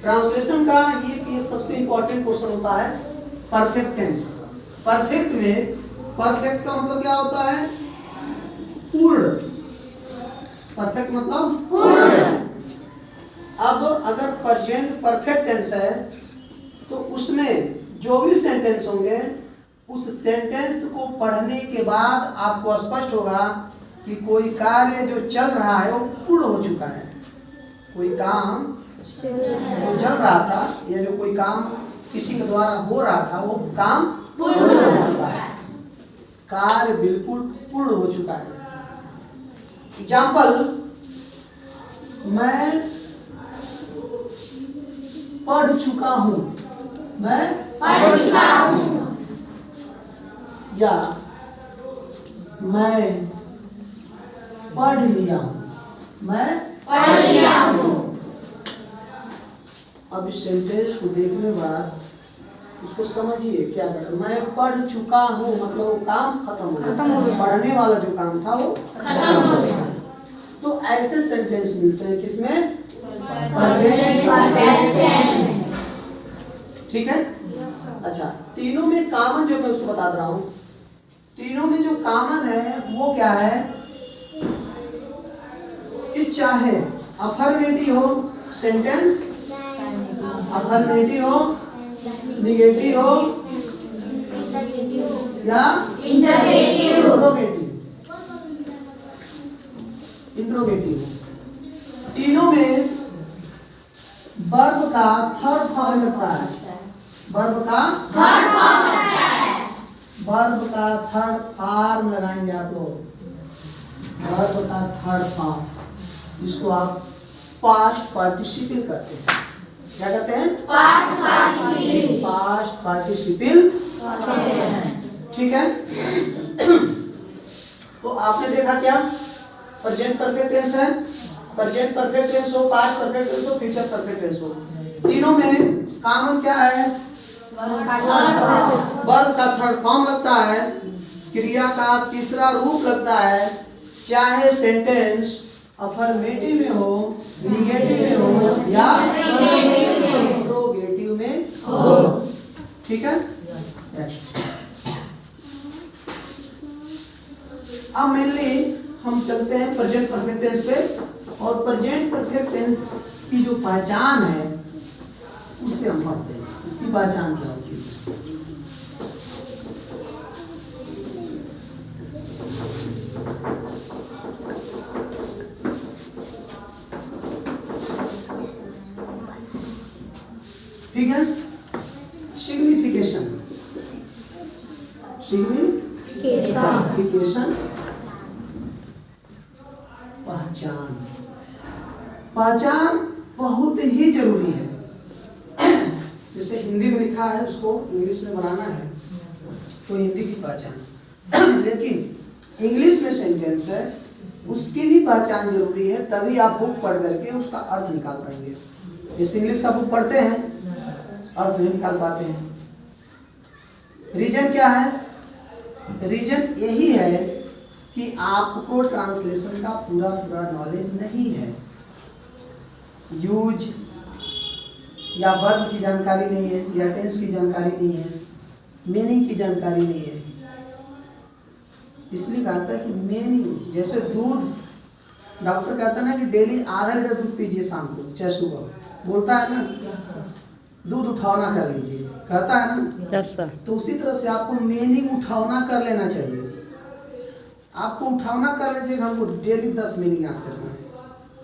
Translation का ये सबसे इंपॉर्टेंट क्वेश्चन होता है परफेक्ट टेंस। परफेक्ट में परफेक्ट का मतलब क्या होता है? पूर्ण। परफेक्ट मतलब पूर्ण। अब अगर प्रेजेंट परफेक्ट टेंस है तो उसमें जो भी सेंटेंस होंगे उस सेंटेंस को पढ़ने के बाद आपको स्पष्ट होगा कि कोई कार्य जो चल रहा है वो पूर्ण हो चुका है। कोई काम जो चल रहा था या जो कोई काम किसी के द्वारा हो रहा था वो काम पूर्ण हो चुका है, कार्य बिल्कुल पूर्ण हो चुका है। एग्जाम्पल, मैं पढ़ चुका हूँ, मैं पढ़ चुका हूँ, या मैं पढ़ लिया हूँ, मैं पढ़ लिया हूँ। अब इस सेंटेंस को देखने बाद उसको समझिए क्या कर, मैं पढ़ चुका हूँ मतलब वो काम खत्म हो गया, पढ़ने वाला जो काम था वो खत्म हो गया। तो ऐसे सेंटेंस मिलते हैं किसमें? ठीक है। अच्छा, तीनों में कॉमन जो मैं उसको बता रहा हूँ, तीनों में जो कॉमन है वो क्या है कि चाहे अफर्मेटिव हो सेंटेंस, अफर्मेटिव हो, निगेटिव हो या इंट्रोगेटिव, तीनों में वर्ब का थर्ड फॉर्म लगता है। वर्ब का थर्ड फॉर्म लगता है। वर्ब का थर्ड फॉर्म लगाएंगे आप लोग, वर्ब का थर्ड फॉर्म, जिसको आप पास्ट पार्टिसिपल कहते हैं। क्या कहते हैं? Past participle. पास्ट पार्टिसिपल, ठीक है। तो आपने देखा क्या? प्रेजेंट परफेक्ट टेंस है, प्रेजेंट परफेक्ट टेंस हो, पास्ट परफेक्ट टेंस हो, फ्यूचर परफेक्ट टेंस हो, तीनों में कॉमन क्या है? वर्ब का थर्ड फॉर्म लगता है, क्रिया का तीसरा रूप लगता है, चाहे सेंटेंस अफर्मेटिव में हो, निगेटिव में हो या इंट्रोगेटिव में हो। ठीक है। अब मेनली हम चलते हैं प्रेजेंट परफेक्ट टेंस पे, और प्रेजेंट परफेक्ट टेंस की जो पहचान है उसे हम पढ़ते हैं। इसकी पहचान क्या होती है? ठीक है। सिग्निफिकेशन, सिग्निफिकेशन पहचान, पहचान बहुत ही जरूरी है। जैसे हिंदी में लिखा है उसको इंग्लिश में बनाना है तो हिंदी की पहचान, लेकिन इंग्लिश में सेंटेंस है उसकी भी पहचान जरूरी है, तभी आप बुक पढ़ करके उसका अर्थ निकाल पाएंगे। जैसे इंग्लिश का बुक पढ़ते हैं अर्थ नहीं निकाल पाते हैं। रीजन क्या है? रीजन यही है कि आपको ट्रांसलेशन का पूरा नॉलेज नहीं है, यूज या वर्ब की जानकारी नहीं है, या टेंस की जानकारी नहीं है, मीनिंग की जानकारी नहीं है। इसलिए कहा था कि मीनिंग, जैसे दूध, डॉक्टर कहता है ना कि डेली आधा लीटर दूध पीजिए शाम को चाहे सुबह, बोलता है ना, दूध उठावना कर लीजिए, कहता है ना। Yes sir. तो उसी तरह से आपको मीनिंग उठावना कर लेना चाहिए। आपको उठावना कर लेना चाहिए, हमको डेली 10 मीनिंग याद करना है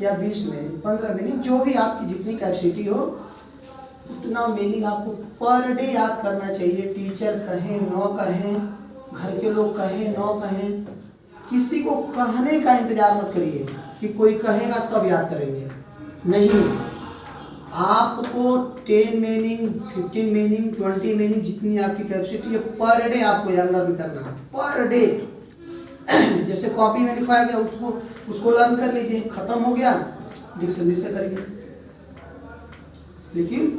या 20 मीनिंग, 15 मीनिंग, जो भी आपकी जितनी कैपेसिटी हो उतना मीनिंग आपको पर डे याद करना चाहिए। टीचर कहें न कहें, घर के लोग कहें न कहें, किसी को कहने का इंतजार मत करिए कि कोई कहेगा तब याद करेंगे, नहीं। आपको 10 मीनिंग, 15 मीनिंग, 20 मीनिंग, जितनी आपकी कैपेसिटी है पर डे आपको याद लर्न करना है, पर डे। जैसे कॉपी में लिखवाया गया उसको लर्न कर लीजिए, खत्म हो गया डिक्शनरी से करिए, लेकिन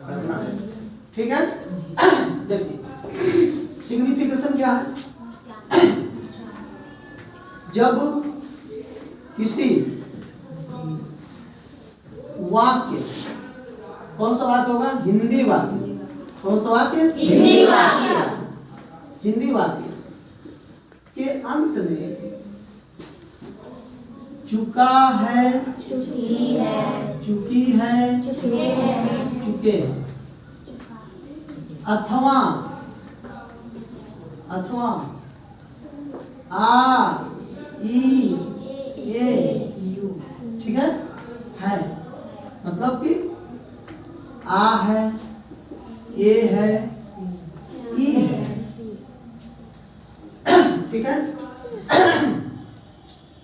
करना है। ठीक है। देखिए सिग्निफिकेशन क्या है? जब किसी वाक्य कौन सा वाक्य होगा? हिंदी वाक्य। कौन सा वाक्य? हिंदी वाक्य। हिंदी वाक्य के अंत में चुका है, चुकी है, चुकी है, चुके हैं, चुके हैं, अथवा अथवा आ ई ए यू, ठीक है, मतलब कि आ है, ए है, ई है, ठीक है।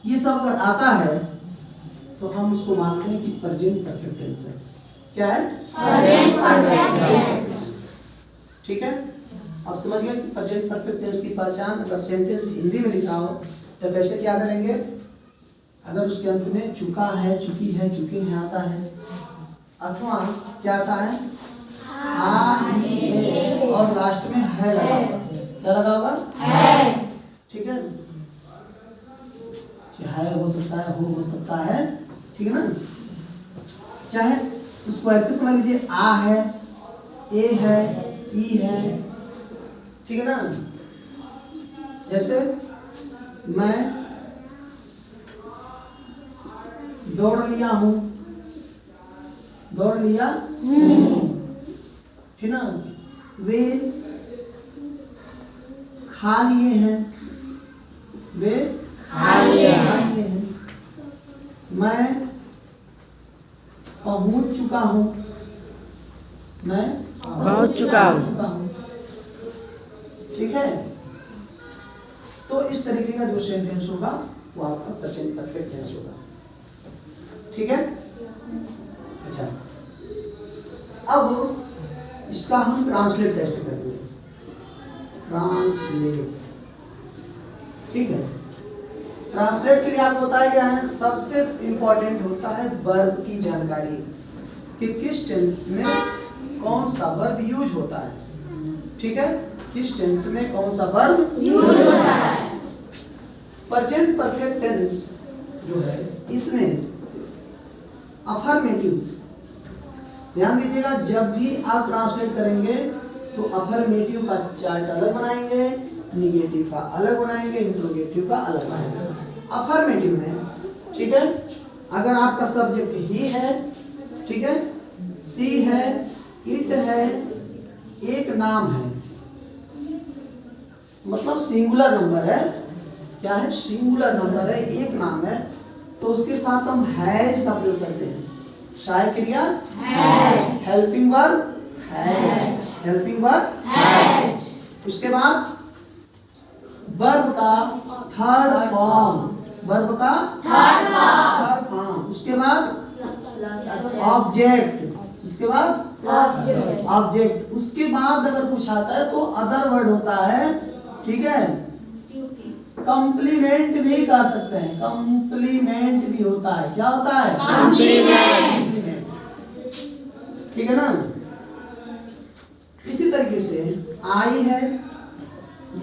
ये सब अगर आता है तो हम उसको मानते हैं कि प्रेजेंट परफेक्ट टेंस है। क्या है? Present perfect tense. ठीक है, अब समझ गए कि प्रेजेंट परफेक्ट टेंस की पहचान अगर सेंटेंस हिंदी में लिखा हो तो कैसे क्या करेंगे? अगर उसके अंत में चुका है, चुकी है, चुके हैं आता है, अथवा क्या आता है? आ ई ए, और लास्ट में है लगा होगा। क्या लगा होगा? है। ठीक है, है हो सकता है, हो सकता है, ठीक है ना। चाहे उसको ऐसे समझ लीजिए, आ है, ए है, ई है, ठीक है ना। जैसे मैं दौड़ लिया हूं, दौड़ लिया, ठीक ना। वे खा लिए हैं, वे खा लिए हैं। मैं पहुंच चुका हूं, मैं पहुंच चुका हूं। ठीक है, तो इस तरीके का जो सेंटेंस होगा वो आपका प्रेजेंट परफेक्ट टेंस होगा। ठीक है, अच्छा, अब इसका हम ट्रांसलेट कैसे करेंगे? ट्रांसलेट, ठीक है। ट्रांसलेट के लिए आपको बताया गया है, सबसे इंपॉर्टेंट होता है वर्ब की जानकारी, कि किस टेंस में कौन सा वर्ब यूज होता है। ठीक है, किस टेंस में कौन सा वर्ब यूज होता है। प्रेजेंट परफेक्ट टेंस जो है इसमें अफर्मेटिव, ध्यान दीजिएगा, जब भी आप ट्रांसलेट करेंगे तो अफर्मेटिव का चार्ट अलग बनाएंगे, निगेटिव का अलग बनाएंगे, इंट्रोगेटिव का अलग बनाएंगे। अफर्मेटिव में, ठीक है, अगर आपका सब्जेक्ट ही है, ठीक है, सी है, इट है, एक नाम है, मतलब सिंगुलर नंबर है, क्या है? सिंगुलर नंबर है, एक नाम है, तो उसके साथ हम हैज का प्रयोग करते हैं। सहायक क्रिया has, helping verb has, helping verb has. उसके बाद वर्ब का थर्ड फॉर्म, वर्ब का थर्ड फॉर्म, उसके बाद ऑब्जेक्ट, उसके बाद ऑब्जेक्ट, उसके बाद अगर कुछ आता है तो अदर वर्ड होता है। ठीक है, कंप्लीमेंट भी कह सकते हैं, कंप्लीमेंट भी होता है। क्या होता है? कंप्लीमेंट, ठीक है ना। इसी तरीके से आई है,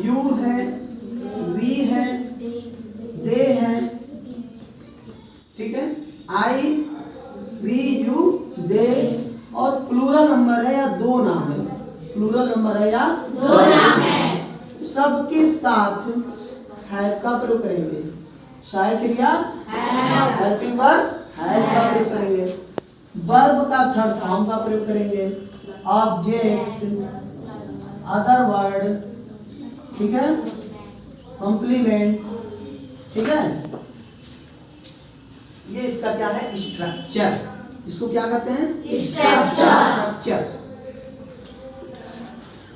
यू है, वी है, दे है, ठीक है, आई, वी, यू, दे, और प्लूरल नंबर है या दो नाम है, प्लूरल नंबर है या दो नाम है, सबके साथ हैव का प्रयोग करेंगे। सहायक क्रिया हेल्पिंग वर्ब हैव का प्रयोग करेंगे, वर्ब का थर्ड फॉर्म का प्रयोग करेंगे, ऑब्जेक्ट, अदर वर्ड, ठीक है, कॉम्प्लीमेंट, ठीक है। ये इसका क्या है? स्ट्रक्चर। इसको क्या कहते हैं? स्ट्रक्चर।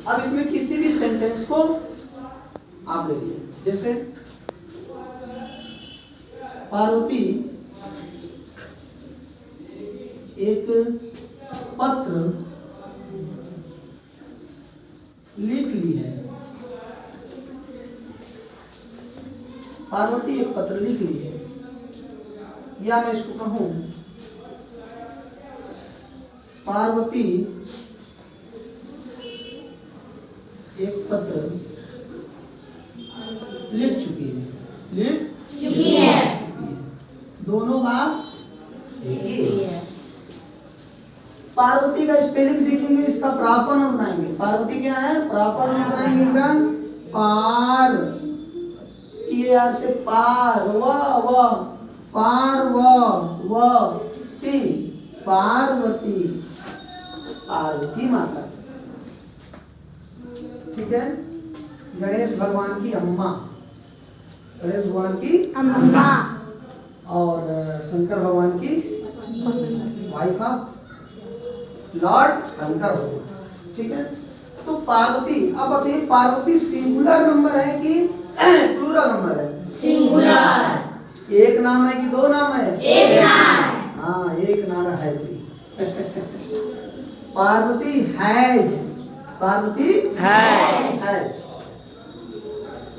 अब इसमें किसी भी सेंटेंस को आप ले लीजिए, जैसे पार्वती एक पत्र लिख ली है, पार्वती एक पत्र लिख ली है, या मैं इसको कहूं पार्वती एक पत्र लिख चुकी है, लिख चुकी है। दोनों बात एक ही है। पार्वती का स्पेलिंग देखेंगे, इसका प्रॉपर नाम बनाएंगे। पार्वती क्या है? प्रॉपर नाम बनाएंगे इनका पार, पीआर से पार, व पार्वती, पार्वती, पार्वती माता। ठीक है। गणेश भगवान की अम्मा, गणेश भगवान की अम्मा। और शंकर भगवान की वाइफ ऑफ लॉर्ड शंकर भगवान। ठीक है। तो पार्वती, अब बताइए पार्वती सिंगुलर नंबर है कि प्लूरल नंबर है? सिंगुलर। एक नाम है कि दो नाम है? एक नाम। हाँ, एक नारा है जी। Parvati has, Parvati has.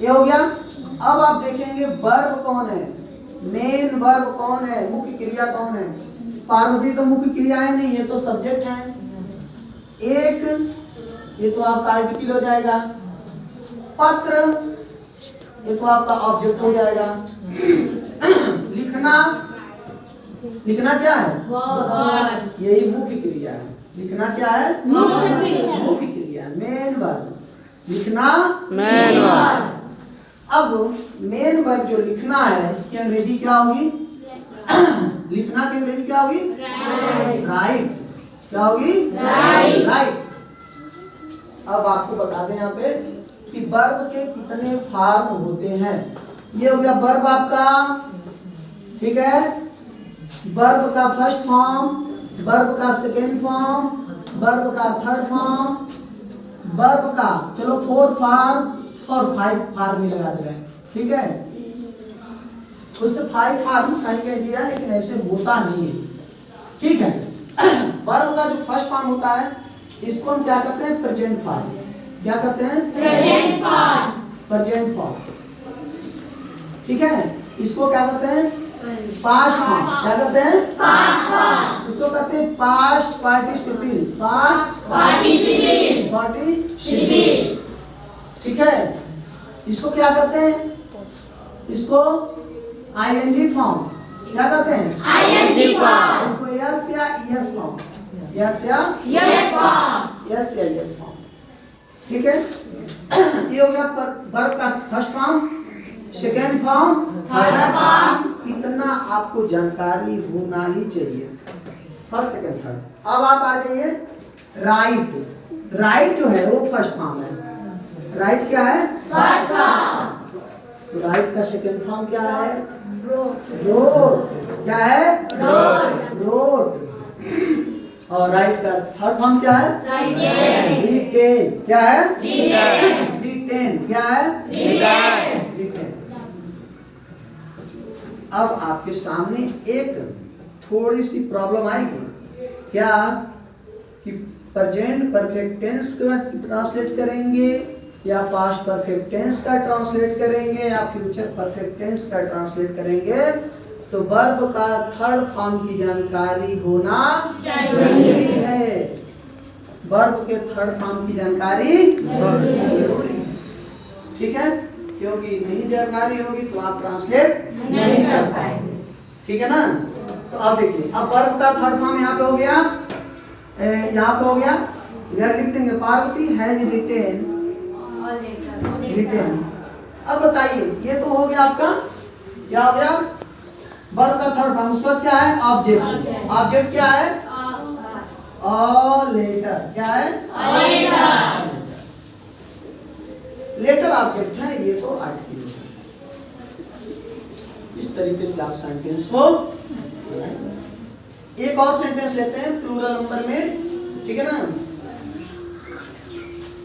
ये हो गया। अब आप देखेंगे वर्ब कौन है, मेन वर्ब कौन है, मुख्य क्रिया कौन है? पार्वती तो मुख्य क्रिया है नहीं, ये तो सब्जेक्ट है। एक, ये तो आपका आर्टिकल हो जाएगा। पत्र, ये तो आपका ऑब्जेक्ट हो जाएगा। लिखना, लिखना क्या है? वर्ब। यही मुख्य क्रिया है। लिखना क्या है? मुख्य क्रिया। मुख्य क्रिया, मेन वर्ब। लिखना मेन वर्ब। अब मेन वर्ब जो लिखना है, इसकी अंग्रेजी क्या होगी? लिखना की अंग्रेजी क्या होगी? राइट। क्या होगी? राइट। अब आपको बता दें यहाँ पे कि वर्ब के कितने फॉर्म होते हैं। ये हो गया वर्ब आपका, ठीक है। वर्ब का फर्स्ट फॉर्म, वर्ब का सेकेंड फॉर्म, वर्ब का थर्ड फॉर्म, वर्ब का चलो फोर्थ फॉर्म और 5 फॉर्म ही लगा दे रहे हैं। ठीक है। उससे 5 फॉर्म कहीं कहीं दिया है, लेकिन ऐसे होता नहीं है। ठीक है। वर्ब का जो फर्स्ट फॉर्म होता है, इसको हम क्या करते हैं? Present form. क्या करते हैं? Present form. Present form. ठीक है। इसको क्या करते हैं? Past form. क्या कहते हैं? Past form. इसको कहते हैं past participle. Past participle. Participle. ठीक है। इसको क्या कहते हैं? इसको आईएनजी फॉर्म। क्या कहते हैं? ING form. इसको यस या यस फॉर्म। यस या यस फॉर्म। यस या यस फॉर्म। ठीक है। ये हो गया वर्ब का first form, second form, third form. इतना आपको जानकारी होना ही चाहिए। First second third. अब आप आ जाइए राइट। राइट जो है वो फर्स्ट फॉर्म है। राइट क्या है? First form. तो राइट का सेकेंड फॉर्म क्या है? रोड। क्या है? रोड। रोड। और राइट का थर्ड फॉर्म क्या है? राइट। रिटेन। क्या है? रिटेन। रिटेन। क्या है? रिटेन। रिटेन। अब आपके सामने एक थोड़ी सी प्रॉब्लम आएगी। क्या? कि प्रेजेंट परफेक्ट टेंस का ट्रांसलेट करेंगे या पास्ट परफेक्ट टेंस का ट्रांसलेट करेंगे या फ्यूचर परफेक्ट टेंस का ट्रांसलेट करेंगे, तो वर्ब का थर्ड फॉर्म की जानकारी होना जरूरी है। वर्ब के थर्ड फॉर्म की जानकारी जरूरी है। ठीक है। क्योंकि नहीं जानकारी होगी तो आप ट्रांसलेट नहीं कर पाएंगे। ठीक है ना। तो अब देखिए, अब वर्ब का थर्ड फॉर्म यहाँ पे हो गया, यहाँ पे हो गया। इधर लिख देंगे पार्वती हैज रिटेन। रिटेन। अब बताइए, ये तो हो गया आपका, क्या हो गया? वर्ब का थर्ड फॉर्म। उसका क्या है? ऑब्जेक्ट। ऑब्जेक्ट क्या है? लेटर। क्या है? लेटर। लेटर ऑब्जेक्ट है, ये तो आर्टिकल है। इस तरीके से आप सेंटेंस को बनाएंगे। एक और सेंटेंस लेते हैं प्लूरल नंबर में। ठीक है ना।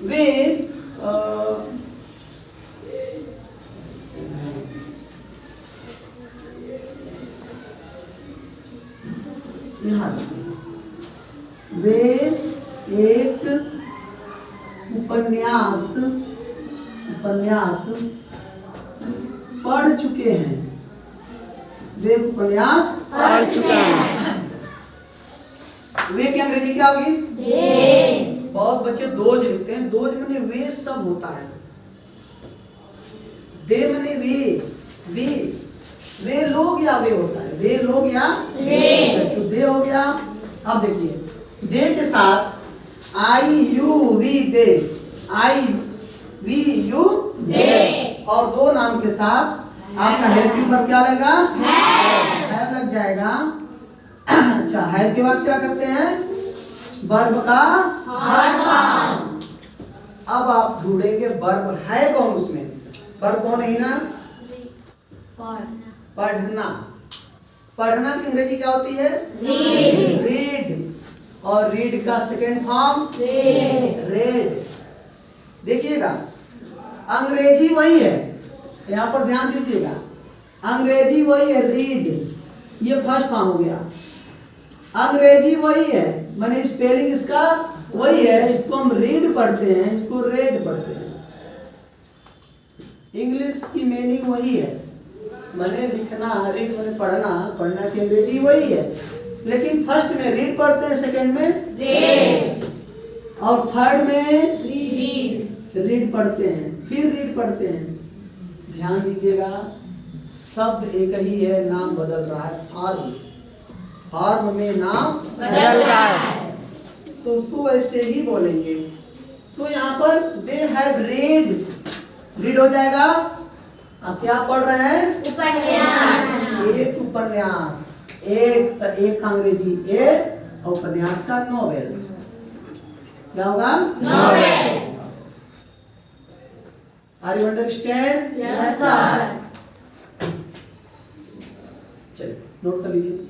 वे यहाँ वे एक उपन्यास पढ़ चुके हैं। वे उपन्यास पढ़ चुके हैं। वे की अंग्रेजी क्या होगी? दे। बहुत बच्चे दोज लिखते हैं। दोज माने वे सब होता है। दे माने वे लोग या वे होता है। वे लोग या वे। तो दे हो गया। अब देखिए दे के साथ IUV दे, IVU दे, और दो नाम के साथ आपका हेल्पिंग वर्ब क्या लगेगा? हैव लग जाएगा। अच्छा, हैव के बाद क्या करते हैं? वर्ब का थर्ड फॉर्म, अब आप ढूंढेंगे वर्ब है कौन उसमें? वर्ब कौन है ना? पढ़ना। पढ़ना की अंग्रेजी क्या होती है? Read, read. और रीड का सेकेंड फॉर्म रेड। देखिएगा, अंग्रेजी वही है, यहाँ पर ध्यान दीजिएगा, अंग्रेजी वही है रीड, ये फर्स्ट फॉर्म हो गया। अंग्रेजी वही है, माने स्पेलिंग इसका वही है, इसको हम रीड पढ़ते हैं, इसको रेड पढ़ते हैं। इंग्लिश की मीनिंग वही है, माने लिखना, रीड माने पढ़ना, पढ़ना की अंग्रेजी वही है, लेकिन फर्स्ट में रीड पढ़ते हैं, सेकंड में रेड, और थर्ड में रीड, रीड पढ़ते हैं, फिर रीड पढ़ते हैं। ध्यान दीजिएगा, शब्द एक ही है, नाम बदल रहा है। फॉर्म, फॉर्म में नाम बदल रहा है। तो उसको वैसे ही बोलेंगे। तो यहाँ पर दे हैव रीड, रीड हो जाएगा। अब क्या पढ़ रहे हैं? उपन्यास, एक उपन्यास, एक का अंग्रेजी एक, और उपन्यास का नोवेल। क्या होगा? Novel, are you understand? Yes sir. चलिए नोट कर लीजिए।